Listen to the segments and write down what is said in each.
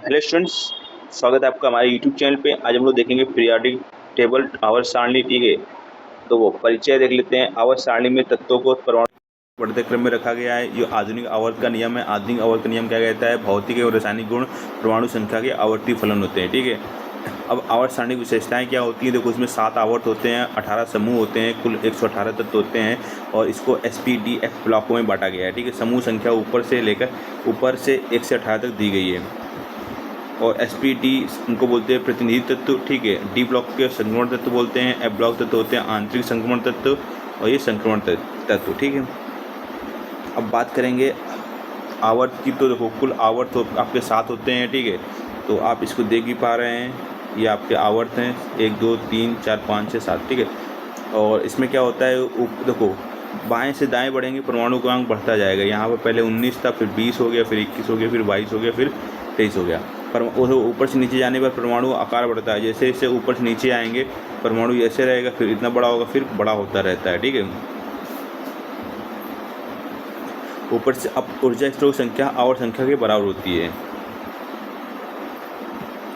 Hello students, स्वागत है आपका हमारे यूट्यूब चैनल पे। आज हम लोग देखेंगे पीरियोडिक टेबल आवर्त सारणी। ठीक है, तो वो परिचय देख लेते हैं। आवर्त सारणी में तत्वों को परमाणु बढ़ते क्रम में रखा गया है। जो आधुनिक आवर्त का नियम है। आधुनिक आवर्त का नियम क्या कहता है? भौतिक और रासायनिक गुण परमाणु संख्या के आवर्ती फलन होते हैं। ठीक है, अब आवर्त सारणी की विशेषताएं क्या होती हैं? देखो, इसमें 7 आवर्त होते हैं, 18 समूह होते हैं, कुल 118 तत्व होते हैं और इसको SPDF ब्लॉकों में बांटा गया है। ठीक है, समूह संख्या ऊपर से 1 से 18 तक दी गई है और SPD उनको बोलते हैं प्रतिनिधि तत्व। ठीक है, D ब्लॉक के संक्रमण तत्व बोलते हैं। F ब्लॉक तत्व होते हैं आंतरिक संक्रमण तत्व और ये संक्रमण तत्व। ठीक है, अब बात करेंगे आवर्त की। तो देखो, कुल आवर्त आपके 7 होते हैं। ठीक है, तो आप इसको देख ही पा रहे हैं, ये आपके आवर्त हैं 1 2 3 4 5 6 7। ठीक है, और इसमें क्या होता है, देखो बाएं से दाएं बढ़ेंगे परमाणु क्रमांक बढ़ता जाएगा। यहाँ पर पहले 19 था, फिर 20 हो गया, फिर 21 हो गया, फिर 22 हो गया, फिर 23 हो गया। पर ऊपर से नीचे जाने पर परमाणु आकार बढ़ता है। जैसे जैसे ऊपर से नीचे आएंगे परमाणु ऐसे रहेगा, फिर इतना बड़ा होगा, फिर बड़ा होता रहता है। ठीक है, ऊपर से अब ऊर्जा स्रोत संख्या आवर्त संख्या के बराबर होती है।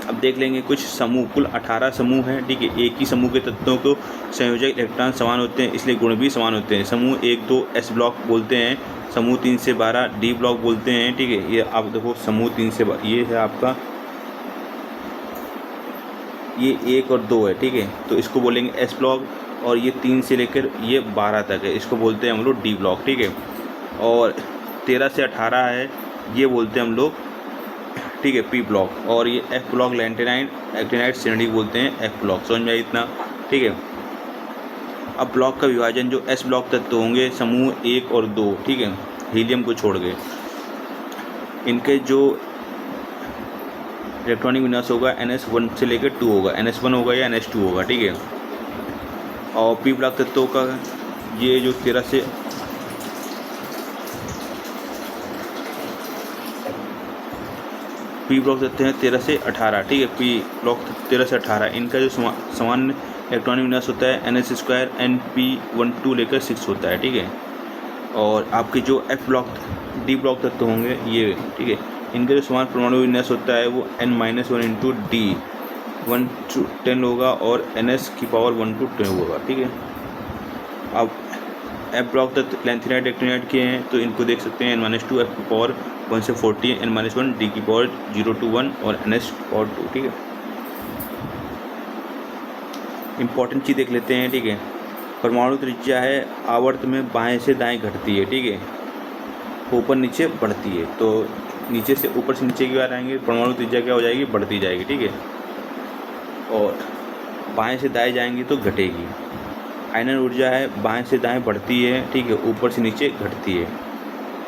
अब देख लेंगे कुछ समूह। कुल 18 समूह हैं। ठीक है, एक ही समूह के तत्वों को संयोजक इलेक्ट्रॉन समान होते हैं, इसलिए गुण भी समान होते हैं। समूह 1 2 S ब्लॉक बोलते हैं, समूह 3 से 12 D ब्लॉक बोलते हैं। ठीक है, ये आप देखो समूह 3 से ये है आपका, ये 1 और 2 है। ठीक है, तो इसको बोलेंगे S ब्लॉक और ये 3 से लेकर ये 12 तक है, इसको बोलते हैं हम लोग D ब्लॉक। ठीक है, और 13 से 18 है, ये बोलते हैं हम लोग, ठीक है, P ब्लॉक। और ये F ब्लॉक लैंटेनाइट एक्टिनाइट श्रेणी बोलते हैं F ब्लॉक। समझ में आई इतना? ठीक है, अब ब्लॉक का विभाजन जो S ब्लॉक तत्व होंगे समूह 1 और 2, ठीक है, हीलियम को छोड़ के, इनके जो इलेक्ट्रॉनिक विन्यास होगा NS1 से लेकर 2 होगा, NS1 होगा या NS2 होगा। ठीक है, और P ब्लॉक तत्वों का ये जो 13 से P ब्लॉक तत्व हैं 13 से 18। ठीक है, P ब्लॉक 13 से 18, इनका जो सामान्य इलेक्ट्रॉनिक विन्यास होता है NS2 NP12 लेकर 6 होता है। ठीक है, और आपके जो F ब्लॉक D ब्लॉक तत्व होंगे ये, ठीक है, इनका जो समान परमाणु विन्यास होता है वो N-1 इंटू D 1 to 10 होगा और NS⁻1 to 10 होगा। ठीक है, अब F ब्लॉक तत्व लैंथेनाइट एक्टिनाइट के हैं, तो इनको देख सकते हैं N-2 F⁻1 से 40, N-1 D⁻0 to 1 और NS⁻2। ठीक है, इम्पॉर्टेंट चीज़ देख लेते हैं। ठीक है, परमाणु त्रिज्या है आवर्त में बाएं से दाएं घटती है। ठीक है, ऊपर नीचे बढ़ती है, तो नीचे से ऊपर से नीचे की बार आएंगे परमाणु त्रिज्या क्या हो जाएगी? बढ़ती जाएगी। ठीक है, और बाएं से दाएं जाएंगी तो घटेगी। आयनन ऊर्जा है बाएं से दाएं बढ़ती है। ठीक है, ऊपर से नीचे घटती है।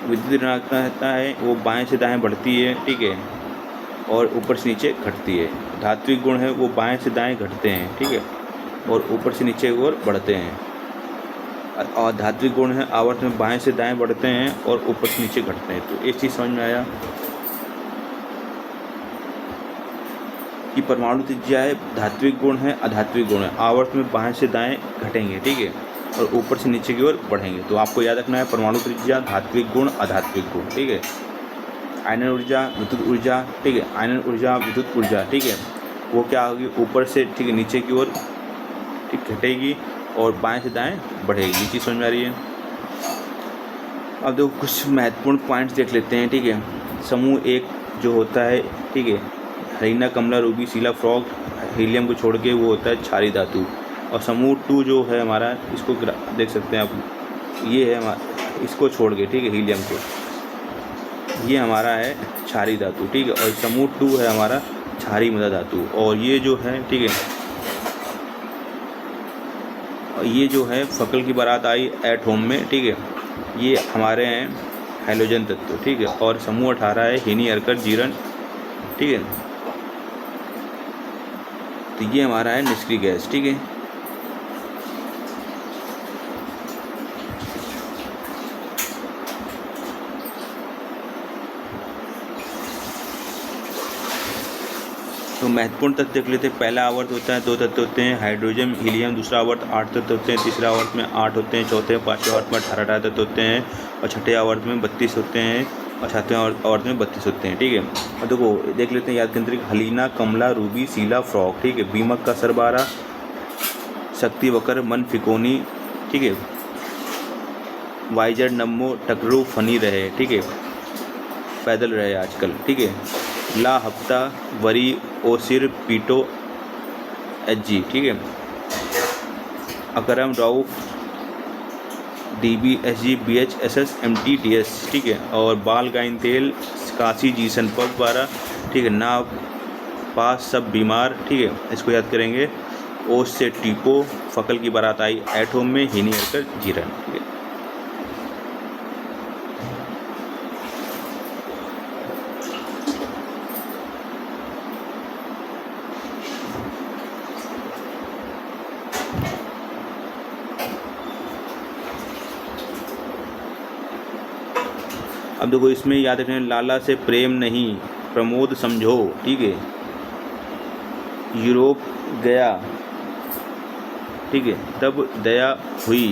विद्युत ऋणात्मकता है वो बाएं से दाएं बढ़ती है। ठीक है, और ऊपर से नीचे घटती है। धात्विक गुण है वो बाएं से दाएं घटते हैं। ठीक है, और ऊपर से नीचे की ओर बढ़ते हैं। और धात्विक गुण है आवर्त में बाएं से दाएं बढ़ते हैं और ऊपर से नीचे घटते हैं। तो एक चीज़ समझ में आया कि परमाणु त्रिज्या है धात्विक गुण है अधात्विक गुण है, आवर्त में बाएं से दाएं घटेंगे। ठीक है, और ऊपर से नीचे की ओर बढ़ेंगे। तो आपको याद रखना है परमाणु त्रिज्या धात्विक गुण अधात्विक गुण। ठीक है, आयनन ऊर्जा विद्युत ऊर्जा, ठीक है, आयनन ऊर्जा विद्युत ऊर्जा, ठीक है, वो क्या होगी? ऊपर से, ठीक है, नीचे की ओर, ठीक, घटेगी और बाएं से दाएं बढ़ेगी। ये चीज़ समझ में आ रही है? अब देखो कुछ महत्वपूर्ण पॉइंट्स देख लेते हैं। ठीक है, समूह 1 जो होता है, ठीक है, हरीना कमला रूबी शीला फ्रॉग, हीलियम को छोड़ के वो होता है क्षारीय धातु। और समूह 2 जो है हमारा, इसको देख सकते हैं आप, ये है हमारा, इसको छोड़ के, ठीक है, हीलियम को, ये हमारा है क्षारीय धातु। ठीक है, और समूह 2 है हमारा क्षारीय मृदा धातु। और ये जो है, ठीक है, ये जो है फकल की बारात आई एट होम में। ठीक है, ये हमारे हैं हैलोजन तत्व। ठीक है, और समूह 18 है हीनी अर्कर जीरन। ठीक है, तो ये हमारा है निष्क्रिय गैस। ठीक है, तो महत्वपूर्ण तत्व देख लेते हैं। पहला आवर्त होता है 2 तत्व होते हैं हाइड्रोजन हीलियम, दूसरा आवर्त 8 तत्व होते हैं, तीसरा आवर्त में 8 होते हैं, चौथे 5वें आवर्त में 18 तत्व होते हैं और छठे आवर्त में 32 होते हैं। और छात्रें और औरतें 32 होते हैं, ठीक है। और देखो देख लेते हैं याद केंद्र हलीना, कमला, रूबी, शीला, फ्रॉक, ठीक है। बीमक का सरबारा, शक्ति वकर, मन फिकोनी, ठीक है। वाइजर, नम्मो, टकरू, फनी रहे, ठीक है, पैदल रहे आजकल, ठीक है। ला हफ्ता, वरी, ओसिर, पीटो, एचजी, ठीक है। Akram, Rauf, DB, SG, BH, SS, MTTS, ठीक है। और बाल गाइन तेल, काशी, जीसन, पग 12, ठीक है। ना पास सब बीमार, ठीक है, इसको याद करेंगे। ओस से टीपो, फकल की बारात आई एट होम में, हिनी हरकर जीरन, ठीक है। अब देखो इसमें याद रखना लाला से प्रेम नहीं, प्रमोद समझो, ठीक है। यूरोप गया, ठीक है, तब दया हुई,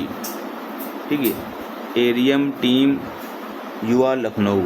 ठीक है। एरियम टीम, युवा लखनऊ।